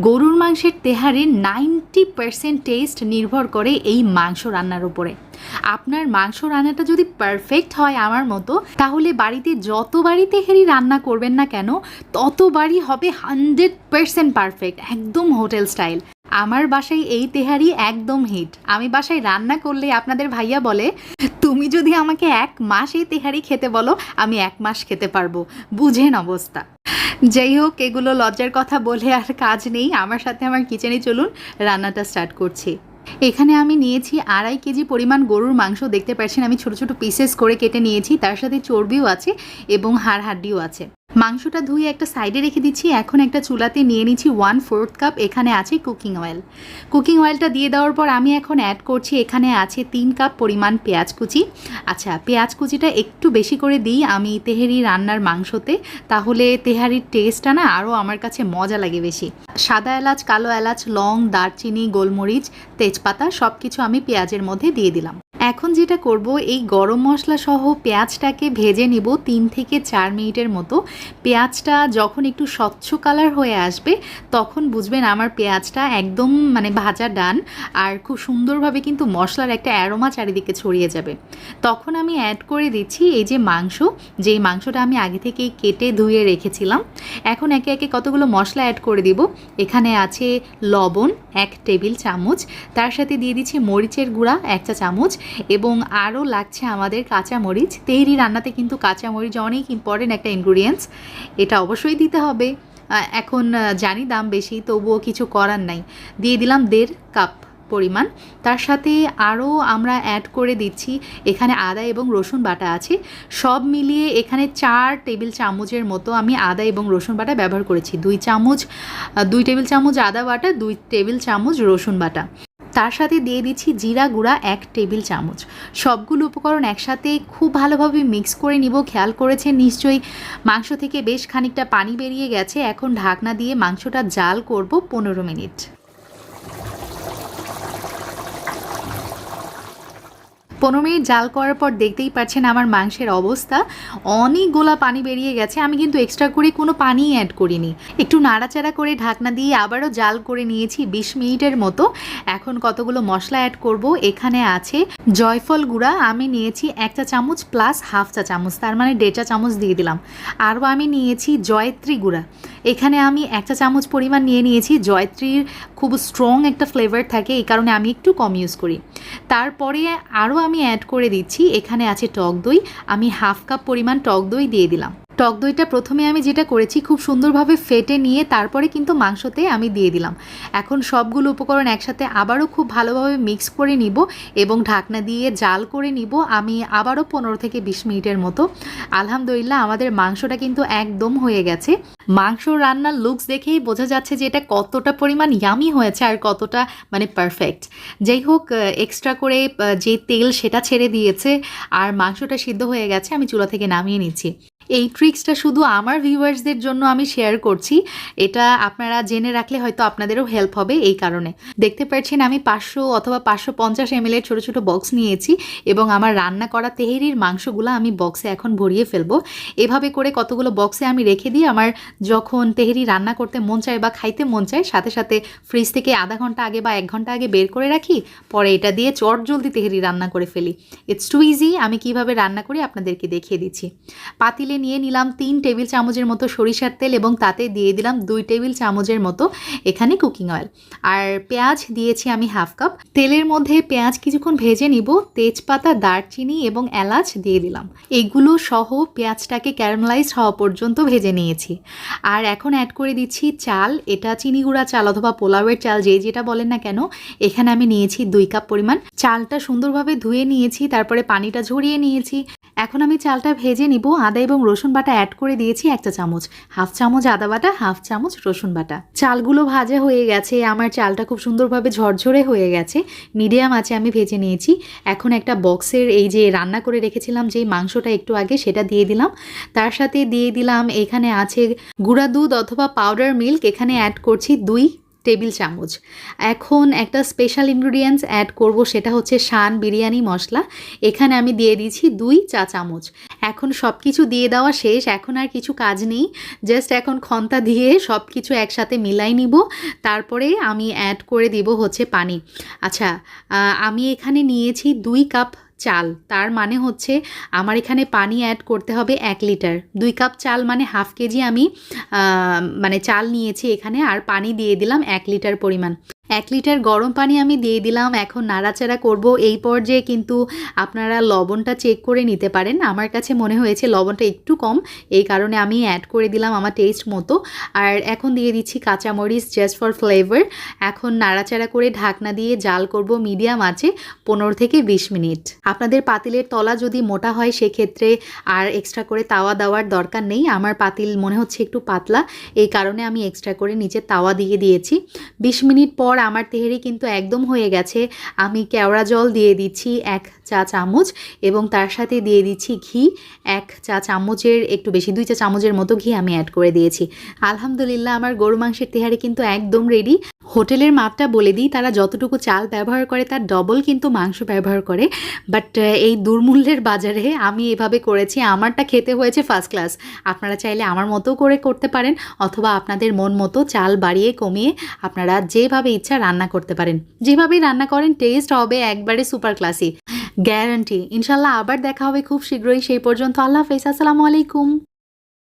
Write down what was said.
গরুর মাংসের তেহারির 90% টেস্ট নির্ভর করে এই মাংস রান্নার উপরে। আপনার মাংস রান্নাটা যদি পারফেক্ট হয় আমার মতো, তাহলে বাড়িতে যতবারই তেহারি রান্না করবেন না কেন ততবারই হবে 100% পারফেক্ট, একদম হোটেল স্টাইল। আমার বাসায় এই তেহারি একদম হিট। আমি বাসায় রান্না করলে আপনাদের ভাইয়া বলে, তুমি যদি আমাকে 1 মাস এই তেহারি খেতে বলো আমি 1 মাস খেতে পারবো। বুঝেন অবস্থা। যাই হোক, এগুলো লজ্জার কথা বলে আর কাজ নেই। আমার সাথে আমার কিচেনে চলুন, রান্নাটা স্টার্ট করছি। এখানে আমি নিয়েছি 2.5 কেজি পরিমাণ গরুর মাংস। দেখতে পাচ্ছেন আমি ছোট ছোট পিসেস করে কেটে নিয়েছি, তার সাথে চর্বিও আছে এবং হাড় হাড্ডিও আছে। মাংসটা ধুয়ে একটা সাইডে রেখে দিচ্ছি। এখন একটা চুলাতে নিয়ে নিচ্ছি 1/4 কাপ, এখানে আছে কুকিং অয়েল। কুকিং অয়েলটা দিয়ে দেওয়ার পর আমি এখন অ্যাড করছি, এখানে আছে 3 কাপ পরিমাণ পেঁয়াজ কুচি। আচ্ছা, পেঁয়াজ কুচিটা একটু বেশি করে দিই আমি তেহারি রান্নার মাংসতে, তাহলে তেহারির টেস্টটা না আরও আমার কাছে মজা লাগে বেশি। সাদা এলাচ, কালো এলাচ, লং, দারচিনি, গোলমরিচ, তেজপাতা সব কিছু আমি পেঁয়াজের মধ্যে দিয়ে দিলাম। এখন যেটা করব, এই গরম মশলা সহ পেঁয়াজটাকে ভেজে নিব 3 থেকে 4 মিনিটের মতো। পেঁয়াজটা যখন একটু স্বচ্ছ কালার হয়ে আসবে তখন বুঝবেন আমার পেঁয়াজটা একদম ভাজা ডান, আর খুব সুন্দরভাবে কিন্তু মশলার একটা অ্যারোমা চারিদিকে ছড়িয়ে যাবে। তখন আমি অ্যাড করে দিচ্ছি এই যে মাংস, যেই মাংসটা আমি আগে থেকেই কেটে ধুয়ে রেখেছিলাম। এখন একে একে কতগুলো মশলা অ্যাড করে দিব। এখানে আছে লবণ 1 টেবিল চামচ, তার সাথে দিয়ে দিচ্ছি মরিচের গুঁড়া 1 চা চামচ, এবং আরও লাগছে আমাদের কাঁচামরিচ। তেহারি রান্নাতে কিন্তু কাঁচামরিচ অনেক ইম্পর্টেন্ট একটা ইনগ্রিডিয়েন্টস, এটা অবশ্যই দিতে হবে। এখন জানি দাম বেশি, তবুও কিছু করার নাই। দিয়ে দিলাম 1.5 কাপ পরিমাণ। তার সাথে আরও আমরা অ্যাড করে দিচ্ছি, এখানে আদা এবং রসুন বাটা আছে। সব মিলিয়ে এখানে 4 টেবিল চামচের মতো আমি আদা এবং রসুন বাটা ব্যবহার করেছি। 2 টেবিল চামচ আদা বাটা, 2 টেবিল চামচ রসুন বাটা। তার সাথে দিয়ে দিচ্ছি জিরা গুঁড়া 1 টেবিল চামচ। সবগুলো উপকরণ একসাথে খুব ভালোভাবে মিক্স করে নিব। খেয়াল করেছেন নিশ্চয়ই মাংস থেকে বেশ খানিকটা পানি বেরিয়ে গেছে। এখন ঢাকনা দিয়ে মাংসটা জাল করব 15 মিনিট। 15 মিনিট জাল করার পর দেখতেই পাচ্ছেন আমার মাংসের অবস্থা, অনেকগুলা পানি বেরিয়ে গেছে। আমি কিন্তু এক্সট্রা করে কোনো পানি অ্যাড করিনি। একটু নাড়াচাড়া করে ঢাকনা দিয়ে আবারও জাল করে নিয়েছি 20 মিনিটের মতো। এখন কতগুলো মশলা অ্যাড করব। এখানে আছে জয়ফল গুঁড়া, আমি নিয়েছি 1 চা চামচ প্লাস হাফ চা চামচ, তার মানে 1.5 চা চামচ দিয়ে দিলাম। আরও আমি নিয়েছি জয়ত্রী গুঁড়া, এখানে আমি 1 চা চামচ পরিমাণ নিয়েছি। জয়ত্রীর খুব স্ট্রং একটা ফ্লেভার থাকে, এই কারণে আমি একটু কম ইউজ করি। তারপরে আরও আমি অ্যাড করে দিচ্ছি, এখানে আছে টক দই, আমি হাফ কাপ পরিমাণ টক দই দিয়ে দিলাম। টক দইটা প্রথমে আমি যেটা করেছি খুব সুন্দরভাবে ফেটে নিয়ে তারপরে কিন্তু মাংসতে আমি দিয়ে দিলাম। এখন সবগুলো উপকরণ একসাথে আবারও খুব ভালোভাবে মিক্স করে নিব এবং ঢাকনা দিয়ে জাল করে নিব আমি আবারও 15 থেকে 20 মিনিটের মতো। আলহামদুলিল্লাহ, আমাদের মাংসটা কিন্তু একদম হয়ে গেছে। মাংস রান্নার লুকস দেখেই বোঝা যাচ্ছে যে এটা কতটা পরিমাণ ইয়ামি হয়েছে আর কতটা পারফেক্ট। যাই হোক, এক্সট্রা করে যে তেল সেটা ছেড়ে দিয়েছে আর মাংসটা সিদ্ধ হয়ে গেছে। আমি চুলা থেকে নামিয়ে নিচ্ছি। এই ট্রিক্সটা শুধু আমার ভিউয়ার্সদের জন্য আমি শেয়ার করছি, এটা আপনারা জেনে রাখলে হয়তো আপনাদেরও হেল্প হবে। এই কারণে দেখতে পাচ্ছেন আমি 500 অথবা 550 ml এর ছোটো ছোটো বক্স নিয়েছি এবং আমার রান্না করা তেহারির মাংসগুলো আমি বক্সে এখন ভরিয়ে ফেলবো। এভাবে করে কতগুলো বক্সে আমি রেখে দিই, আমার যখন তেহারি রান্না করতে মন চায় বা খাইতে মন চায় সাথে সাথে ফ্রিজ থেকে আধা ঘন্টা আগে বা 1 ঘন্টা আগে বের করে রাখি, পরে এটা দিয়ে চটজলদি তেহারি রান্না করে ফেলি। It's too easy. আমি কিভাবে রান্না করি আপনাদেরকে দেখিয়ে দিচ্ছি। পাতিলে নিয়ে নিলাম 3 টেবিল চামচের মতো সরিষার তেল এবং তাতে দিয়ে দিলাম 2 টেবিল চামচের মতো এখানে কুকিং অয়েল, আর পেঁয়াজ দিয়েছি আমি হাফ কাপ। তেলের মধ্যে পেঁয়াজ কিছুক্ষণ ভেজে নিব। তেজপাতা, দারচিনি এবং এলাচ দিয়ে দিলাম। এগুলো সহ পেঁয়াজটাকে ক্যারামেলাইজড হওয়া পর্যন্ত ভেজে নিয়েছি। আর এখন অ্যাড করে দিচ্ছি চাল, এটা চিনি গুঁড়া চাল অথবা পোলাওয়ের চাল, যেটা বলেন না কেন। এখানে আমি নিয়েছি 2 কাপ পরিমাণ। চালটা সুন্দরভাবে ধুয়ে নিয়েছি, তারপরে পানিটা ঝরিয়ে নিয়েছি। এখন আমি চালটা ভেজে নিব। আদা এবং রসুন বাটা অ্যাড করে দিয়েছি 1 চা চামচ, হাফ চামচ আদা বাটা, হাফ চামচ রসুন বাটা। চালগুলো ভাজা হয়ে গেছে, আমার চালটা খুব সুন্দরভাবে ঝরঝরে হয়ে গেছে। মিডিয়াম আঁচে আমি ভেজে নিয়েছি। এখন একটা বক্সের এই যে রান্না করে রেখেছিলাম যেই মাংসটা একটু আগে, সেটা দিয়ে দিলাম। তার সাথে দিয়ে দিলাম এখানে আছে গুঁড়া দুধ অথবা পাউডার মিল্ক, এখানে অ্যাড করছি 2 টেবিল চামচ। এখন একটা স্পেশাল ইনগ্রিডিয়েন্টস অ্যাড করব, সেটা হচ্ছে শান বিরিয়ানি মশলা। এখানে আমি দিয়ে দিয়েছি 2 চা চামচ। এখন সব কিছু দিয়ে দেওয়া শেষ, এখন আর কিছু কাজ নেই, জাস্ট এখন খন্তা দিয়ে সব কিছু একসাথে মিলাই নিব, তারপরে আমি অ্যাড করে দিব হচ্ছে পানি। আচ্ছা, আমি এখানে নিয়েছি 2 কাপ চাল, তার মানে হচ্ছে আমার এখানে পানি অ্যাড করতে হবে 1 লিটার। 2 কাপ চাল মানে হাফ কেজি আমি মানে চাল নিয়েছি এখানে, আর পানি দিয়ে দিলাম 1 লিটার পরিমাণ। 1 লিটার গরম পানি আমি দিয়ে দিলাম। এখন নাড়াচাড়া করব। এই পর্যায়ে কিন্তু আপনারা লবণটা চেক করে নিতে পারেন। আমার কাছে মনে হয়েছে লবণটা একটু কম, এই কারণে আমি অ্যাড করে দিলাম আমার টেস্ট মতো। আর এখন দিয়ে দিচ্ছি কাঁচামরিচ জাস্ট ফর ফ্লেভার। এখন নাড়াচাড়া করে ঢাকনা দিয়ে জাল করব মিডিয়াম আঁচে 15 থেকে 20 মিনিট। আপনাদের পাতিলের তলা যদি মোটা হয় সেক্ষেত্রে আর এক্সট্রা করে তাওয়া দেওয়ার দরকার নেই। আমার পাতিল মনে হচ্ছে একটু পাতলা, এই কারণে আমি এক্সট্রা করে নিচে তাওয়া দিয়ে দিয়েছি। 20 মিনিট পর আমার তেহারি কিন্তু একদম হয়ে গেছে। আমি কেওড়া জল দিয়ে দিচ্ছি 1 চা চামচ এবং তার সাথে দিয়ে দিচ্ছি ঘি 1 চা চামচের একটু বেশি, 2 চা চামচের মতো ঘি আমি অ্যাড করে দিয়েছি। আলহামদুলিল্লাহ, আমার গরু মাংসের তেহারি কিন্তু একদম রেডি। হোটেলের মাপটা বলে দিই, তারা যতটুকু চাল ব্যবহার করে তার ডবল কিন্তু মাংস ব্যবহার করে। বাট এই দুর্মূল্যের বাজারে আমি এভাবে করেছি, আমারটা খেতে হয়েছে ফার্স্ট ক্লাস। আপনারা চাইলে আমার মতো করে করতে পারেন, অথবা আপনাদের মন মতো চাল বাড়িয়ে কমিয়ে আপনারা যেভাবে ইচ্ছা রান্না করতে পারেন। যেভাবেই রান্না করেন টেস্ট হবে একবারে সুপার ক্লাসি, গ্যারান্টি। ইনশাল্লাহ আবার দেখা হবে খুব শীঘ্রই। সেই পর্যন্ত আল্লাহ হাফেজ, আসসালামু আলাইকুম।